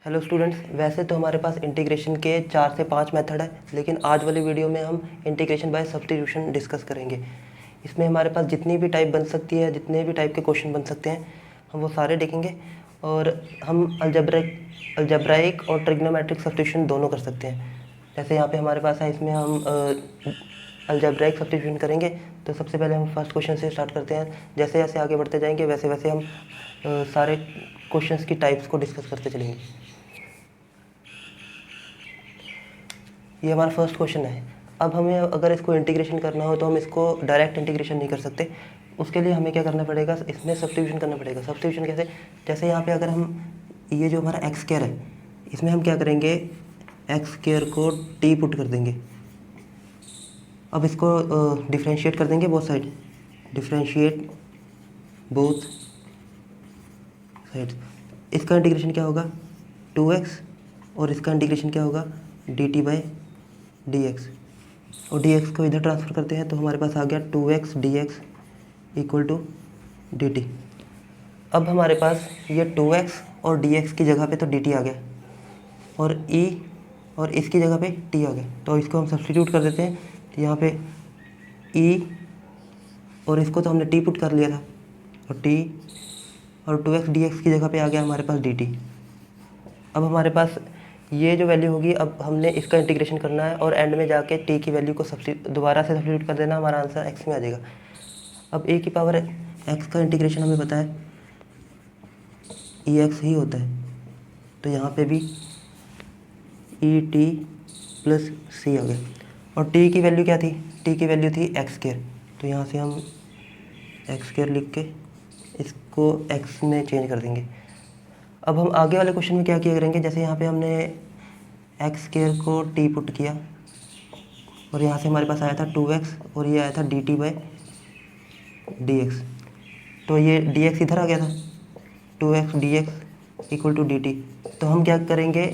Hello students, वैसे तो हमारे पास इंटीग्रेशन के 4 से 5 मेथड है, लेकिन आज वाली वीडियो में हम इंटीग्रेशन बाय सब्स्टिट्यूशन डिस्कस करेंगे। इसमें हमारे पास जितनी भी टाइप बन सकती है, जितने भी टाइप के क्वेश्चन बन सकते हैं, हम वो सारे देखेंगे। और हम अलजेब्राइक और ट्रिग्नोमेट्रिक सब्स्टिट्यूशन दोनों कर सकते हैं। जैसे यहाँ पे हमारे पास है, इसमें हम अलजेब्राइक सब्स्टिट्यूशन करेंगे। तो सबसे पहले हम फर्स्ट क्वेश्चन से स्टार्ट करते हैं। जैसे जैसे आगे बढ़ते जाएंगे वैसे वैसे हम सारे क्वेश्चंस की टाइप्स को डिस्कस करते चलेंगे। ये हमारा फर्स्ट क्वेश्चन है। अब हमें अगर इसको इंटीग्रेशन करना हो तो हम इसको डायरेक्ट इंटीग्रेशन नहीं कर सकते। उसके लिए हमें क्या करना पड़ेगा, इसमें सब्स्टिट्यूशन करना पड़ेगा। सब्स्टिट्यूशन कैसे? जैसे यहाँ पे अगर हम ये जो हमारा एक्स स्क्वायर है, इसमें हम क्या करेंगे, एक्स स्क्वायर को टी पुट कर देंगे। अब इसको डिफ्रेंशिएट कर देंगे both side, differentiate both side. इसका इंटीग्रेशन क्या होगा, 2x, और इसका इंटीग्रेशन क्या होगा, dt बाई dx। और dx को इधर ट्रांसफ़र करते हैं तो हमारे पास आ गया 2x dx equal to dt। अब हमारे पास ये 2x और dx की जगह पे तो dt आ गया, और e और इसकी जगह पे t आ गया। तो इसको हम सब्स्टिट्यूट कर देते हैं। तो यहाँ पे e और इसको तो हमने t पुट कर लिया था, और t और 2x dx की जगह पे आ गया हमारे पास dt। अब हमारे पास ये जो वैल्यू होगी, अब हमने इसका इंटीग्रेशन करना है और एंड में जाके t की वैल्यू को दोबारा से सब्स्टिट्यूट कर देना, हमारा आंसर x में आ जाएगा। अब a की पावर x का इंटीग्रेशन हमें पता है ex ही होता है, तो यहाँ पे भी ई टी प्लस सी आ गया। और t की वैल्यू क्या थी, t की वैल्यू थी एक्स स्क्वायर। तो यहाँ से हम एक्स स्क्वायर लिख के इसको x में चेंज कर देंगे। अब हम आगे वाले क्वेश्चन में क्या किया करेंगे, जैसे यहाँ पे हमने एक्स स्क्वायर को t पुट किया, और यहाँ से हमारे पास आया था 2x, और ये आया था dt बाई dx। तो ये dx इधर आ गया था, 2x dx equal to dt। तो हम क्या करेंगे,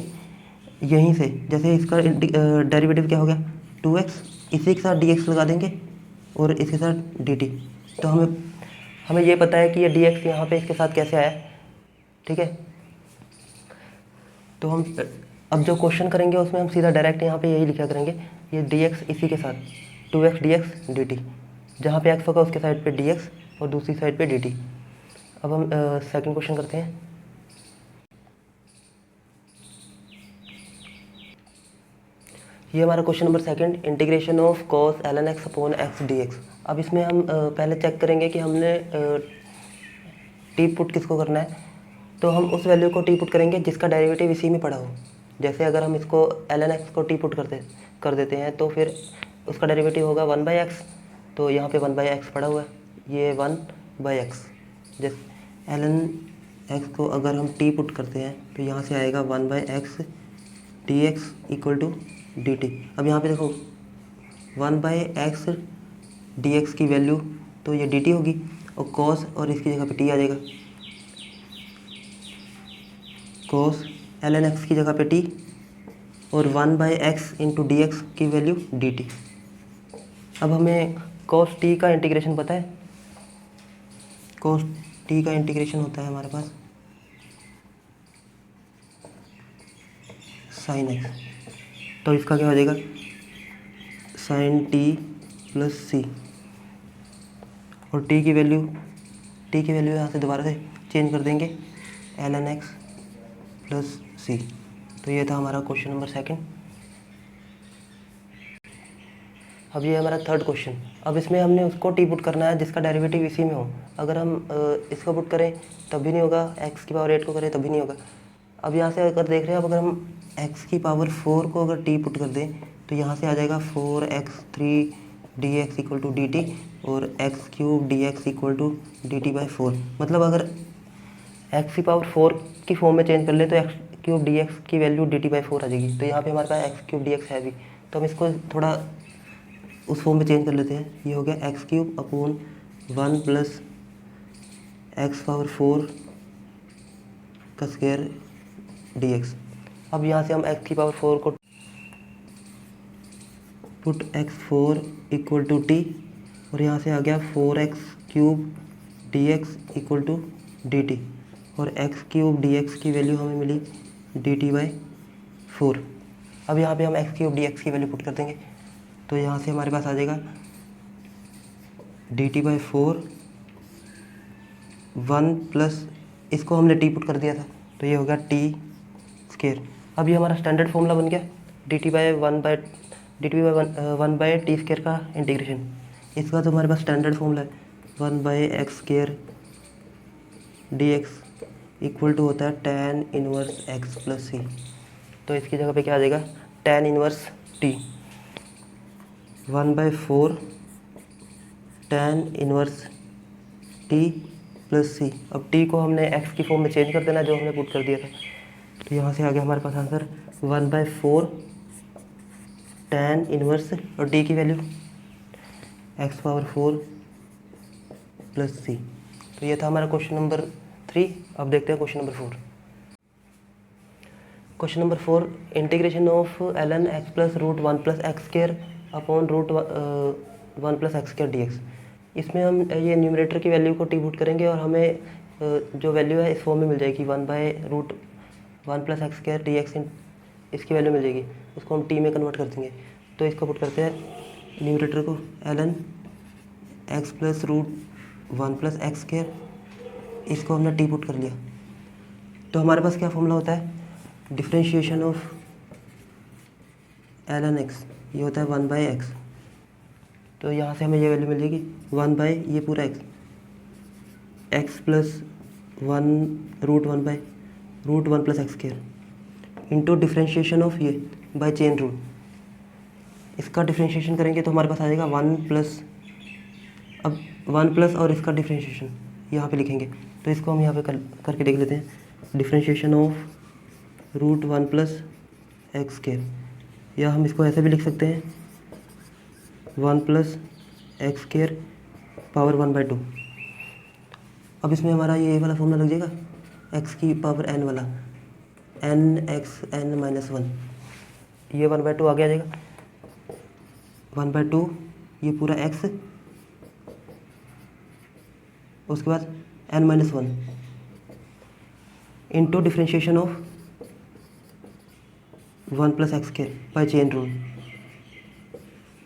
यहीं से जैसे इसका डेरिवेटिव क्या हो गया, 2x, इसी के साथ dx लगा देंगे और इसके साथ dt। तो हमें ये पता है कि ये dx यहाँ पे इसके साथ कैसे आया, ठीक है। तो हम अब जो क्वेश्चन करेंगे उसमें हम सीधा डायरेक्ट यहाँ पे यही लिखा करेंगे, ये dx इसी के साथ 2x dx dt, जहाँ पे x होगा उसके साइड पे dx और दूसरी साइड पे dt। अब हम सेकंड क्वेश्चन करते हैं। ये हमारा question number second, integration of cos ln x upon x dx। अब इसमें हम पहले चेक करेंगे कि हमने टी पुट किसको करना है। तो हम उस वैल्यू को टी पुट करेंगे जिसका डेरिवेटिव इसी में पड़ा हो। जैसे अगर हम इसको ln x को टी पुट कर देते हैं तो फिर उसका डेरिवेटिव होगा 1/x। तो यहाँ पे 1/x पड़ा हुआ है, ये 1/x। जैसे ln x को अगर हम टी पुट करते हैं तो यहाँ से आएगा 1/x dx equal to dt। अब यहाँ पे देखो 1/x dx की वैल्यू तो ये dt होगी, और cos और इसकी जगह पे t आ जाएगा, cos ln x की जगह पे t, और 1/x इंटू डी एक्स की वैल्यू dt। अब हमें cos t का इंटीग्रेशन पता है, cos t का इंटीग्रेशन होता है हमारे पास sin x। तो इसका क्या हो जाएगा, sin t प्लस सी, और t की वैल्यू यहाँ से दोबारा से चेंज कर देंगे, ln x प्लस सी। तो ये था हमारा क्वेश्चन नंबर सेकंड। अब ये हमारा थर्ड क्वेश्चन। अब इसमें हमने उसको टी पुट करना है जिसका डेरिवेटिव इसी में हो। अगर हम इसको पुट करें तब भी नहीं होगा, एक्स की पावर 8 को करें तब भी नहीं होगा। अब यहाँ से अगर देख रहे हैं, अब अगर हम एक्स की पावर 4 को अगर टी पुट कर दें तो यहाँ से आ जाएगा 4x3 dx equal to d t, और x³ dx equal to d t by 4। मतलब अगर एक्स की पावर 4 की फॉर्म में चेंज कर ले तो x³ dx की वैल्यू डी टी बाई 4 आ जाएगी। तो यहाँ पे हमारे पास x³ dx है भी, तो हम इसको थोड़ा उस फॉर्म में चेंज कर लेते हैं। ये हो गया x³ upon 1 plus x power 4 का स्क्वायर dx। अब यहाँ से हम x की पावर 4 को put x4 equal to T, और यहाँ से आ गया 4x³ dx equal to dt, और x³ dx की वैल्यू हमें मिली dt/4। अब यहाँ पे हम x³ dx की वैल्यू पुट कर देंगे, तो यहाँ से हमारे पास आ जाएगा dt/4 1 प्लस, इसको हमने t पुट कर दिया था तो ये हो गया t²। अब ये हमारा स्टैंडर्ड फॉर्मूला बन गया dt/1/t² का इंटीग्रेशन। इसका तो हमारे पास स्टैंडर्ड फॉर्मूला है 1/x² dx इक्वल टू होता है tan inverse x plus c। तो इसकी जगह पे क्या आ जाएगा tan inverse t 1/4 tan inverse t plus c। अब t को हमने x की फॉर्म में चेंज कर देना जो हमने पुट कर दिया था, तो यहाँ से आ गया हमारे पास आंसर 1/4 tan इनवर्स और t की वैल्यू x⁴ प्लस c। तो ये था हमारा क्वेश्चन नंबर 3। अब देखते हैं question number 4। Question number 4, integration of ln x plus root 1 plus x² upon root 1 plus x² dx। इसमें हम ये न्यूमरेटर की वैल्यू को टी पुट करेंगे और हमें जो वैल्यू है इस फॉर्म में मिल जाएगी 1/√1 प्लस x² dx, इसकी वैल्यू मिल जाएगी, उसको हम टी में कन्वर्ट कर देंगे। तो इसको पुट करते हैं न्यूमरेटर को ln x plus root 1 plus x², इसको हमने टी पुट कर लिया। तो हमारे पास क्या फॉर्मूला होता है डिफ्रेंशिएशन ऑफ ln x, ये होता है 1/x। तो यहाँ से हमें ये वैल्यू मिल जाएगी 1/ ये पूरा x plus 1√1 plus x² into differentiation of ये बाय चेन रूल। इसका डिफ्रेंशिएशन करेंगे तो हमारे पास आ जाएगा 1 प्लस, अब 1 प्लस और इसका डिफ्रेंशिएशन यहाँ पे लिखेंगे, तो इसको हम यहाँ पे करके देख लेते हैं। डिफ्रेंशिएशन ऑफ √1 प्लस x², या हम इसको ऐसे भी लिख सकते हैं 1 प्लस x² पावर 1/2। अब इसमें हमारा ये वाला फॉर्मूला लग जाएगा x की पावर n वाला, n(x(n-1), ये 1/2 आगे आ जाएगा 1/2 ये पूरा x, उसके बाद n-1 into differentiation of 1 plus x² by chain rule.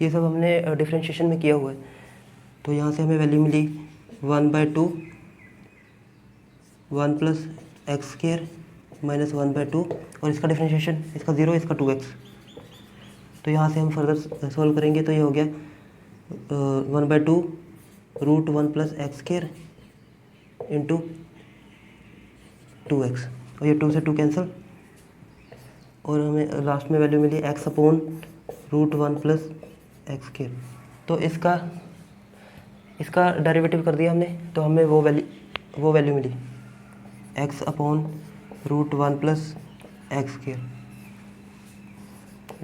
ये सब हमने डिफ्रेंशिएशन में किया हुआ है, तो यहाँ से हमें वैल्यू मिली 1/2 1 प्लस x² माइनस 1/2 और इसका डिफ्रेंशिएशन, इसका 0 इसका 2x। तो यहाँ से हम फर्दर सॉल्व करेंगे तो ये हो गया 1/2 √1 प्लस x² इंटू 2x, और ये 2 से 2 कैंसिल, और हमें लास्ट में वैल्यू मिली x/√1 प्लस x²। तो इसका डेरिवेटिव कर दिया हमने, तो हमें वो वैल्यू मिली x/√1 plus x²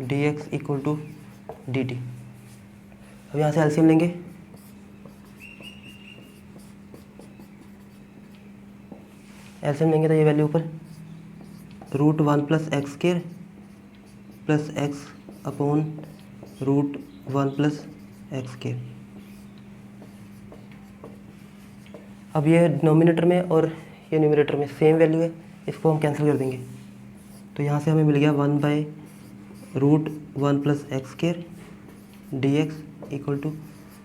dx equal to dt। अब यहाँ से एलसीएम लेंगे, तो ये वैल्यू ऊपर √1 plus x² plus x/√1 plus x²। अब ये डिनोमिनेटर में और ये न्यूमरेटर में सेम वैल्यू है, इसको हम कैंसिल कर देंगे। तो यहाँ से हमें मिल गया 1/√1 plus x² dx equal to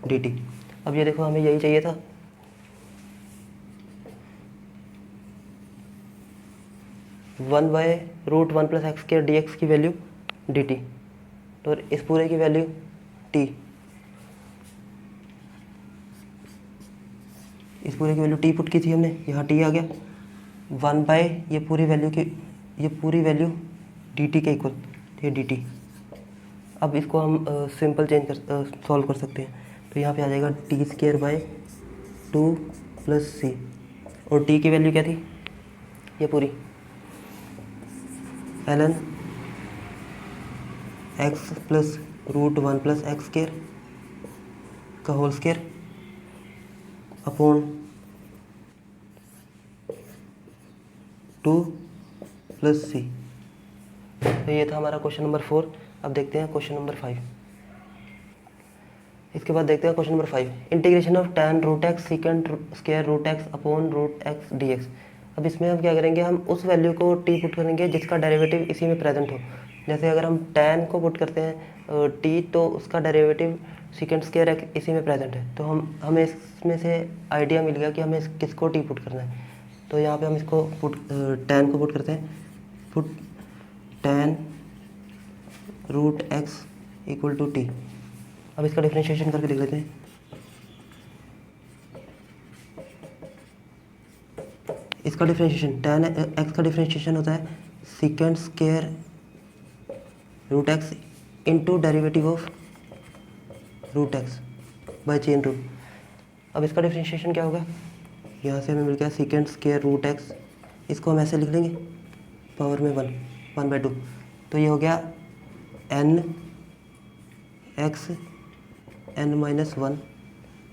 dt। अब ये देखो हमें यही चाहिए था, one by √1 plus x² dx की वैल्यू dt, तो इस पूरे की वैल्यू t, इस पूरे की वैल्यू t पुट की थी हमने, यहाँ t आ गया 1 बाय ये पूरी वैल्यू dt के इक्वल, ये dt। अब इसको हम सिंपल सॉल्व कर सकते हैं, तो यहाँ पे आ जाएगा t² / 2 प्लस c, और t की वैल्यू क्या थी ये पूरी ln x plus √1 plus x² का whole square upon 2 plus c। तो ये था हमारा क्वेश्चन नंबर 4। अब देखते हैं क्वेश्चन नंबर 5। इसके बाद देखते हैं question number 5, integration of tan √x second square √x upon √x dx। अब इसमें हम क्या करेंगे, हम उस वैल्यू को टी पुट करेंगे जिसका डेरिवेटिव इसी में प्रेजेंट हो। जैसे अगर हम tan को पुट करते हैं टी, तो उसका डेरिवेटिव सेकंड स्क्वायर एक्स इसी में प्रेजेंट है। तो हमें इसमें से आइडिया मिल गया कि हमें किसको टी पुट करना है। तो यहाँ पे हम इसको tan को पुट करते हैं, put tan root x equal to t. अब इसका डिफ्रेंशिएशन करके देख लेते हैं। इसका डिफ्रेंशिएशन tan एक्स का डिफ्रेंशिएशन होता है second square root x into derivative of root x by chain rule. अब इसका डिफ्रेंशिएशन क्या होगा, यहाँ से हमें मिल गया सेकंड स्क्वायर रूट एक्स, इसको हम ऐसे लिख लेंगे पावर में 1/2। तो ये हो गया n x n-1,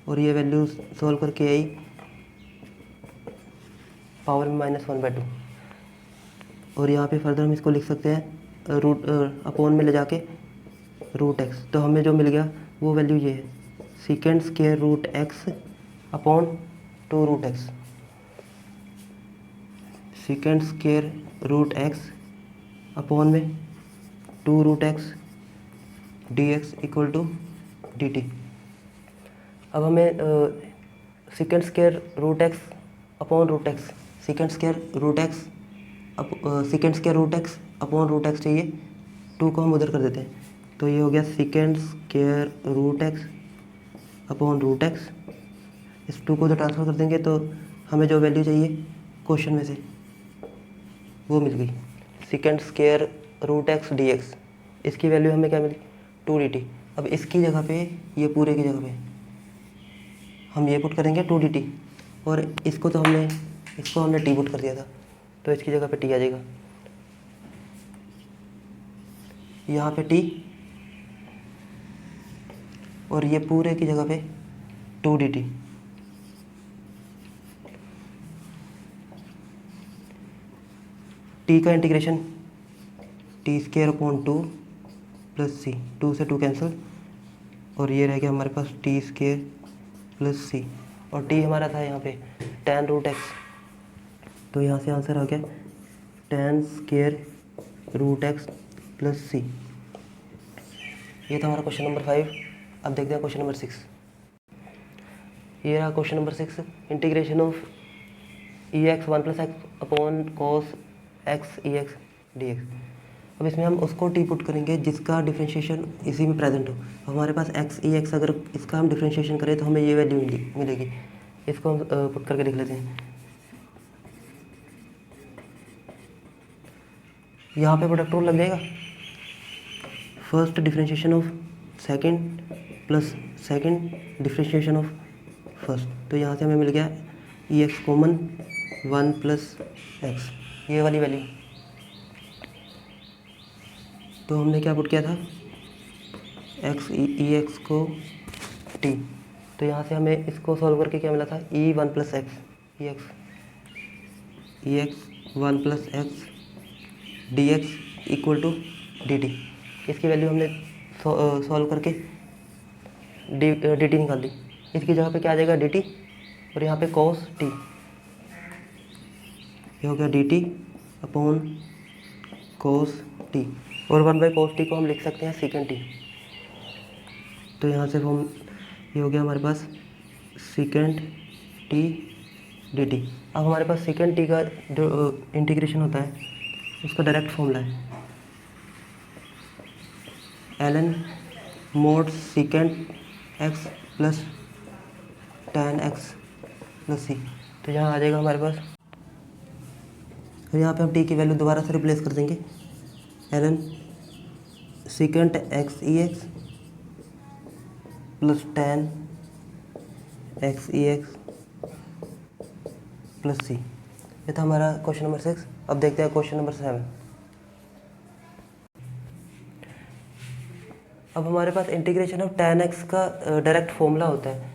और ये वैल्यू सॉल्व करके आई पावर में -1/2। और यहाँ पे फर्दर हम इसको लिख सकते हैं रूट अपॉन में ले जाके रूट एक्स। तो हमें जो मिल गया वो वैल्यू ये है second square root x upon 2 root x, second square root x upon में 2 root x d x equal to d t. अब हमें second square root x upon root x, second square root x second square root x upon root x चाहिए, 2 को हम उधर कर देते हैं। तो ये हो गया second square root x upon root x. इस 2 को उधर ट्रांसफर कर देंगे तो हमें जो वैल्यू चाहिए क्वेश्चन में से वो मिल गई, second square root x d x. इसकी वैल्यू हमें क्या मिली 2 डी टी। अब इसकी जगह पे, ये पूरे की जगह पे हम ये पुट करेंगे 2 डी टी, और इसको हमने टी पुट कर दिया था, तो इसकी जगह पे टी आ जाएगा, यहाँ पे टी, और ये पूरे की जगह पे 2 डी टी। टी का integration t square upon 2 plus c, 2 से 2 कैंसिल, और ये रह गया हमारे पास टी स्क्वायर प्लस सी, और टी हमारा था यहाँ पे tan रूट एक्स। तो यहाँ से आंसर आ गया tan square root x plus c. ये था हमारा क्वेश्चन नंबर 5। अब देखते हैं क्वेश्चन नंबर 6। ये रहा question number 6, integration of E x 1 + x upon cos x E x d x. अब इसमें हम उसको टी पुट करेंगे जिसका डिफ्रेंशिएशन इसी में प्रेजेंट हो। हमारे पास एक्स ई एक्स, अगर इसका हम डिफ्रेंशिएशन करें तो हमें ये वैल्यू मिलेगी। इसको हम पुट करके देख लेते हैं। यहाँ पे प्रोडक्ट रूल लग जाएगा, first differentiation of second plus second differentiation of first. तो यहाँ से हमें मिल गया ई एक्स कॉमन 1 + x, ये वाली वैल्यू। तो हमने क्या पुट किया था एक्स ई एक्स को टी। तो यहाँ से हमें इसको सॉल्व करके क्या मिला था e 1 + x, e x 1 + x d x equal to d t. इसकी वैल्यू हमने सॉल्व करके डी टी निकाल दी। इसकी जगह पे क्या आ जाएगा डी टी, और यहाँ पे कॉस टी, ये हो गया D T upon cos T, और 1/cos टी को हम लिख सकते हैं सेकंड टी। तो यहाँ से हम ये हो गया हमारे पास सेकंड टी डी टी। अब हमारे पास सेकंड टी का जो इंटीग्रेशन होता है उसका डायरेक्ट फॉर्मूला है ln mod secant x plus tan x plus सी। तो यहाँ आ जाएगा हमारे पास, और यहाँ पे हम टी की वैल्यू दोबारा से रिप्लेस कर देंगे ln सेकंड एक्स ई एक्स प्लस tan एक्स ई एक्स प्लस सी। ये था हमारा क्वेश्चन नंबर 6। अब देखते हैं क्वेश्चन नंबर 7। अब हमारे पास इंटीग्रेशन ऑफ tan x का डायरेक्ट फॉर्मूला होता है,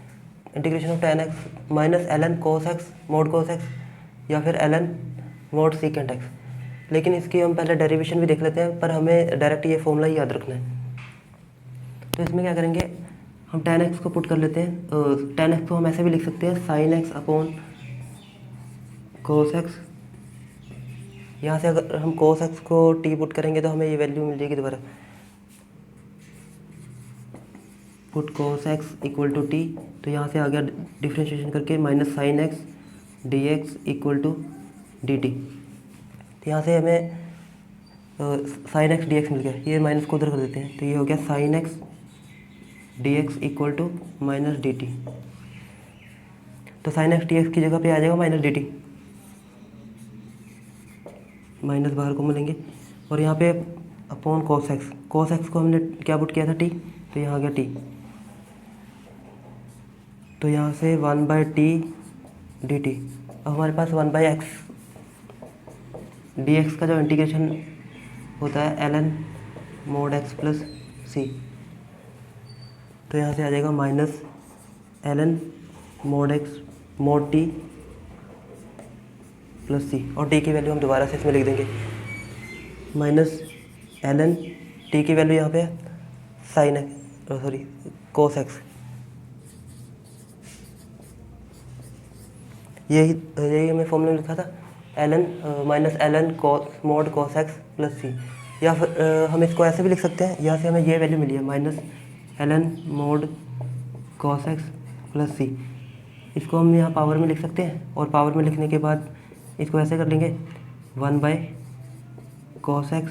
integration of tan x minus ln cos x mod cos x, या फिर ln mod secant x। लेकिन इसकी हम पहले डेरिवेशन भी देख लेते हैं, पर हमें डायरेक्ट ये फॉर्मूला ही याद रखना है। तो इसमें क्या करेंगे, हम tan x को पुट कर लेते हैं। tan x को हम ऐसे भी लिख सकते हैं sin x upon cos x यहाँ से अगर हम cos x को t पुट करेंगे तो हमें ये वैल्यू मिल जाएगी दोबारा। Put cos x equal to t, तो यहाँ से आ गया डिफ्रेंशिएशन करके minus sine x d x equal to d t. तो यहाँ से हमें साइन एक्स डी एक्स मिल गया, ये माइनस को उधर कर देते हैं, तो ये हो गया sine x d x equal to minus d t. तो साइन एक्स डी एक्स की जगह पे आ जाएगा माइनस डी टी, माइनस बाहर को मिलेंगे, और यहाँ पे upon cos x। cos x को हमने क्या पुट किया था टी, तो यहाँ आ गया टी। तो यहाँ से 1/t dt। अब हमारे पास 1/x dx का जो इंटीग्रेशन होता है ln mod x प्लस सी, तो यहाँ से आ जाएगा minus ln mod x mod t plus c, और t की वैल्यू हम दोबारा से इसमें लिख देंगे, माइनस ln t की वैल्यू यहाँ पे sine x sorry cos x। यही हमें फॉर्मूला लिखा था, ln minus ln mod cos x plus c, या फिर हम इसको ऐसे भी लिख सकते हैं, यहाँ से हमें ये वैल्यू मिली है minus ln mod cos x plus c. इसको हम यहाँ पावर में लिख सकते हैं, और पावर में लिखने के बाद इसको ऐसे कर लेंगे 1/cos x,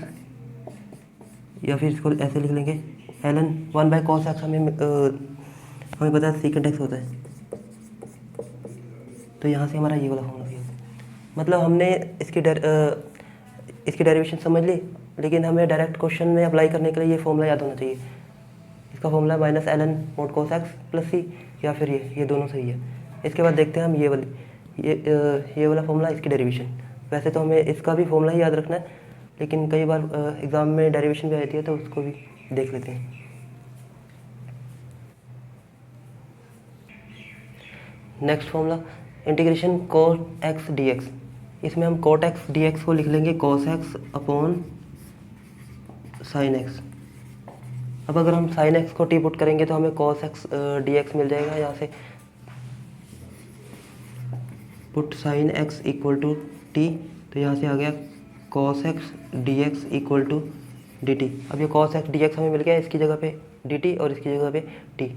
या फिर इसको ऐसे लिख लेंगे ln 1/cos x। हमें पता है सेकेंड एक्स होता है, तो यहाँ से हमारा ये वाला फॉर्मूला है। मतलब हमने इसकी डेरिवेशन समझ ली, लेकिन हमें डायरेक्ट क्वेश्चन में अप्लाई करने के लिए ये फॉर्मूला याद होना चाहिए। इसका formula minus ln mod cos x plus c, या फिर ये दोनों सही है। इसके बाद देखते हैं हम ये वाला फॉर्मूला, इसकी डेरिवेशन। वैसे तो हमें इसका भी फॉर्मूला ही याद रखना है, लेकिन कई बार एग्ज़ाम में डेरिवेशन भी आती है, तो उसको भी देख लेते हैं। Next formula integration cos x dx। इसमें हम cot x dx को लिख लेंगे cos x upon sine x। अब अगर हम साइन x को टी पुट करेंगे तो हमें cos x dx मिल जाएगा। यहाँ से put sine x equal to t, तो यहाँ से आ गया cos x dx equal to d t. अब ये cos x dx हमें मिल गया, इसकी जगह पे dt और इसकी जगह पे t।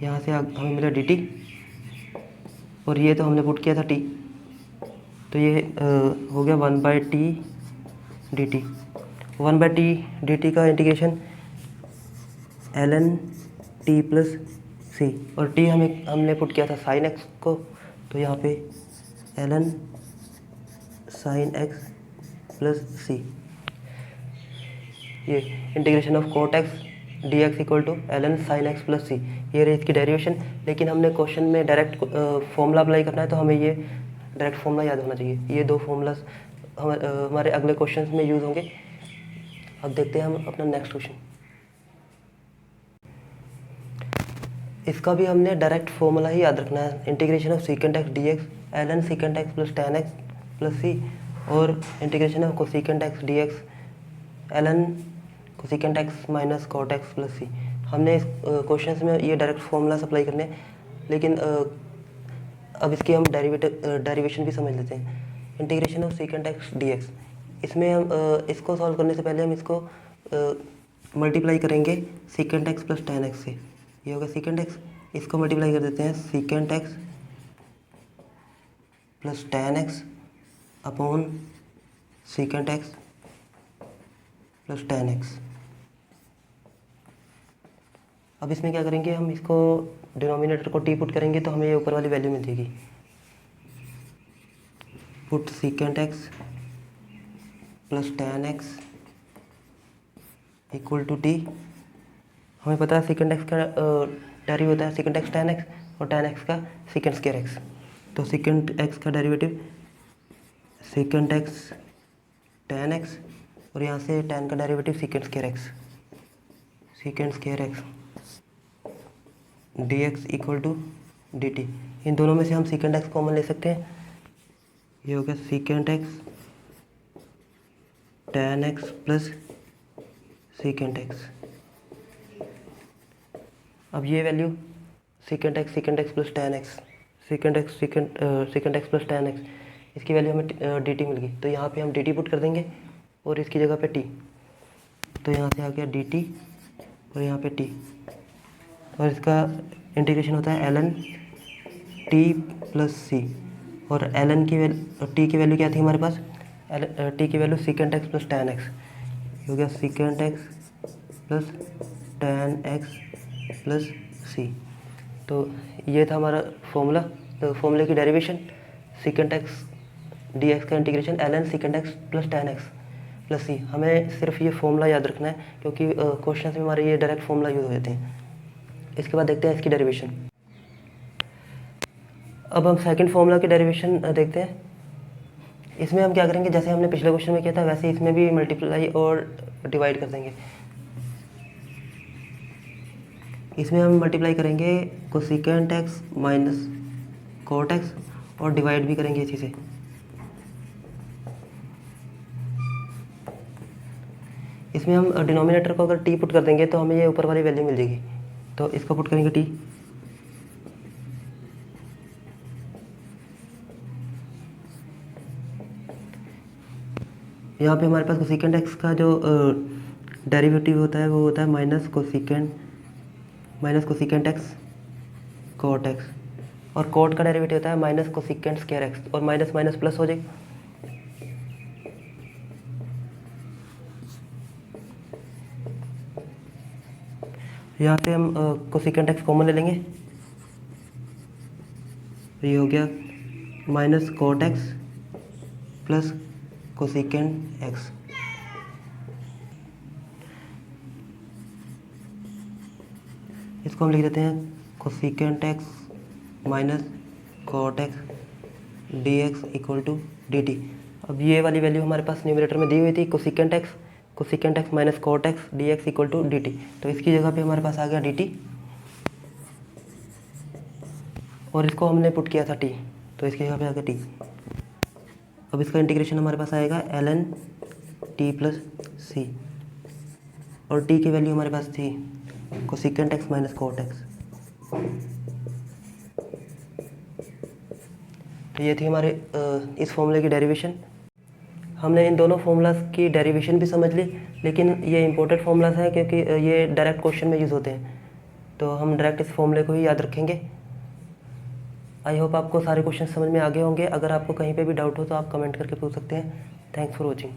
यहाँ से हमें मिला dt, और ये तो हमने पुट किया था t, तो ये हो गया 1/t dt। 1/t dt का integration ln t plus c, और t हमने पुट किया था साइन x को, तो यहाँ पे ln sine x plus c. ये integration of cot x dx equal to ln sine x plus c, ये रही इसकी डेरिवेशन। लेकिन हमने क्वेश्चन में डायरेक्ट फॉर्मूला अप्लाई करना है, तो हमें ये डायरेक्ट फॉर्मूला याद होना चाहिए। ये दो फॉर्मूलाज हमारे अगले क्वेश्चंस में यूज़ होंगे। अब देखते हैं हम अपना नेक्स्ट क्वेश्चन। इसका भी हमने डायरेक्ट फॉर्मूला ही याद रखना है, integration of secant x d x ln secant x plus tan x plus c, और integration of cosecant x d x ln cosecant x minus cot x plus c. हमने इस questions में ये direct formula apply करने हैं, लेकिन अब इसकी हम डेरिवेशन भी समझ लेते हैं। Integration of secant x d x, इसमें हम इसको सॉल्व करने से पहले हम इसको मल्टीप्लाई करेंगे second x plus tan x से। ये होगा सेकेंड एक्स, इसको मल्टीप्लाई कर देते हैं second x plus tan x upon second x plus tan x. अब इसमें क्या करेंगे, हम इसको डिनोमिनेटर को टी पुट करेंगे, तो हमें ये ऊपर वाली वैल्यू मिल जाएगी। Put secant x plus tan x equal to t. हमें पता है सेकेंड एक्स का डेरिवेटिव होता है सेकेंड एक्स टेन एक्स, और टेन एक्स का सेकेंड स्क्वायर एक्स। तो सेकेंड एक्स का derivative secant x tan x, और यहाँ से टेन का derivative secant square x d x equal to d t. इन दोनों में से हम सेकेंड एक्स कॉमन ले सकते हैं। ये हो गया second x tan x plus second x. अब ये value second x plus tan x, second x plus tan x, इसकी वैल्यू हमें डी टी मिल गई, तो यहाँ पे हम डी टी पुट कर देंगे और इसकी जगह पे टी, तो यहाँ से आ गया डी टी और यहाँ पे टी, और इसका इंटीग्रेशन होता है ln टी प्लस सी, और ln की टी की वैल्यू क्या थी हमारे पास, टी की value secant x plus tan x, हो गया secant x plus tan x plus सी। तो ये था हमारा फॉर्मूला, तो फॉर्मूले की derivation secant x d x का integration ln secant x plus tan x plus C. हमें सिर्फ ये फॉर्मूला याद रखना है क्योंकि क्वेश्चन में हमारे ये डायरेक्ट फॉर्मूला यूज़ हो जाते हैं। इसके बाद देखते हैं इसकी डेरिवेशन। अब हम सेकंड फॉर्मूला की डेरिवेशन देखते हैं। इसमें हम क्या करेंगे, जैसे हमने पिछले क्वेश्चन में किया था वैसे इसमें भी मल्टीप्लाई और डिवाइड कर देंगे। इसमें हम मल्टीप्लाई करेंगे cosecant x minus cot x और डिवाइड भी करेंगे इसी से। इसमें हम डिनोमिनेटर को अगर टी पुट कर देंगे तो हमें ये ऊपर वाली वैल्यू मिल जाएगी, तो इसको पुट करेंगे टी, यहाँ पे हमारे पास कोसेकेंट एक्स का जो डेरिवेटिव होता है वो होता है minus cosecant x cot x, और कोट का डेरिवेटिव होता है माइनस कोसेकेंट स्क्वायर एक्स, और माइनस माइनस प्लस हो जाएगा। यहाँ से हम कोसेकेंट एक्स कॉमन ले लेंगे, ये हो गया minus cot x plus cosecant x. इसको हम लिख देते हैं cosecant x minus cot x d x equal to d t. अब ये वाली वैल्यू हमारे पास न्यूमरेटर में दी हुई थी, cosecant x minus cot x d x equal to d t, तो इसकी जगह पे हमारे पास आ गया डी टी, और इसको हमने पुट किया था टी, तो इसकी जगह पे आ गया टी। अब इसका इंटीग्रेशन हमारे पास आएगा ln टी प्लस सी, और टी की वैल्यू हमारे पास थी cosecant x minus cot x. तो ये थी हमारे इस फॉर्मूले की डेरिवेशन। हमने इन दोनों फॉर्मूलाज की डेरिवेशन भी समझ ली, लेकिन ये इंपॉर्टेंट फॉर्मूलाज हैं क्योंकि ये डायरेक्ट क्वेश्चन में यूज़ होते हैं, तो हम डायरेक्ट इस फॉर्मूले को ही याद रखेंगे। आई होप आपको सारे क्वेश्चन समझ में आ गए होंगे। अगर आपको कहीं पे भी डाउट हो तो आप कमेंट करके पूछ सकते हैं। Thanks for watching.